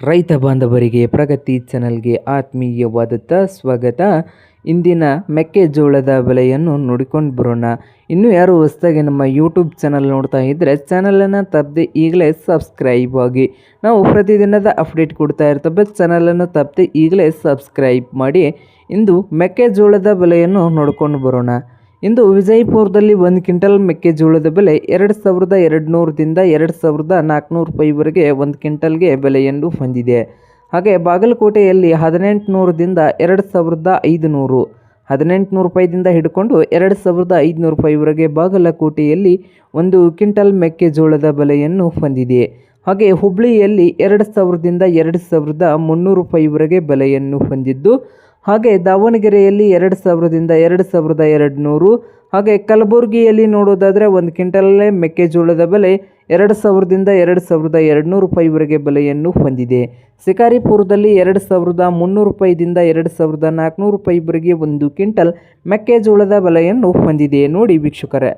ರೈತ ಬಾಂಧವರಿಗೆ ಪ್ರಗತಿ ಚಾನಲ್ಗೆ ಆತ್ಮೀಯವಾದಂಥ ಸ್ವಾಗತ. ಇಂದಿನ ಮೆಕ್ಕೆಜೋಳದ ಬೆಲೆಯನ್ನು ನೋಡಿಕೊಂಡು ಬರೋಣ. ಇನ್ನೂ ಯಾರು ಹೊಸದಾಗಿ ನಮ್ಮ ಯೂಟ್ಯೂಬ್ ಚಾನಲ್ ನೋಡ್ತಾ ಇದ್ದರೆ ಚಾನಲನ್ನು ತಪ್ಪದೆ ಈಗಲೇ ಸಬ್ಸ್ಕ್ರೈಬ್ ಆಗಿ. ನಾವು ಪ್ರತಿದಿನದ ಅಪ್ಡೇಟ್ ಕೊಡ್ತಾ ಇರ್ತವೆ, ಚಾನಲನ್ನು ತಪ್ಪದೆ ಈಗಲೇ ಸಬ್ಸ್ಕ್ರೈಬ್ ಮಾಡಿ. ಇಂದು ಮೆಕ್ಕೆಜೋಳದ ಬೆಲೆಯನ್ನು ನೋಡ್ಕೊಂಡು ಬರೋಣ. ಇಂದು ವಿಜಯಪುರದಲ್ಲಿ 1 ಕ್ವಿಂಟಲ್ ಮೆಕ್ಕೆಜೋಳದ ಬೆಲೆ 2200ದಿಂದ 2400 ರೂಪಾಯಿವರೆಗೆ 1 ಕ್ವಿಂಟಲ್ಗೆ ಬೆಲೆಯನ್ನು ಹೊಂದಿದೆ. ಹಾಗೆ ಬಾಗಲಕೋಟೆಯಲ್ಲಿ 1800ದಿಂದ 2500, 1800 ರೂಪಾಯಿದಿಂದ ಹಿಡ್ಕೊಂಡು 2500 ರೂಪಾಯಿವರೆಗೆ ಬಾಗಲಕೋಟೆಯಲ್ಲಿ 1 ಕ್ವಿಂಟಲ್ ಮೆಕ್ಕೆಜೋಳದ ಬೆಲೆಯನ್ನು ಹೊಂದಿದೆ. ಹಾಗೆ ಹುಬ್ಬಳ್ಳಿಯಲ್ಲಿ 2000ದಿಂದ 2300 ರೂಪಾಯಿವರೆಗೆ ಬೆಲೆಯನ್ನು ಹೊಂದಿದ್ದು, ಹಾಗೆ ದಾವಣಗೆರೆಯಲ್ಲಿ 2000ದಿಂದ 2200, ಹಾಗೆ ಕಲಬುರಗಿಯಲ್ಲಿ ನೋಡೋದಾದರೆ 1 ಕ್ವಿಂಟಲೇ ಮೆಕ್ಕೆಜೋಳದ ಬೆಲೆ 2000ದಿಂದ 2200 ರೂಪಾಯಿವರೆಗೆ ಬೆಲೆಯನ್ನು ಹೊಂದಿದೆ. ಶಿಕಾರಿಪುರದಲ್ಲಿ 2300 ರೂಪಾಯಿದಿಂದ 2400 ರೂಪಾಯಿವರೆಗೆ 1 ಕ್ವಿಂಟಲ್ ಮೆಕ್ಕೆಜೋಳದ ಬೆಲೆಯನ್ನು ಹೊಂದಿದೆ. ನೋಡಿ ವೀಕ್ಷಕರೇ.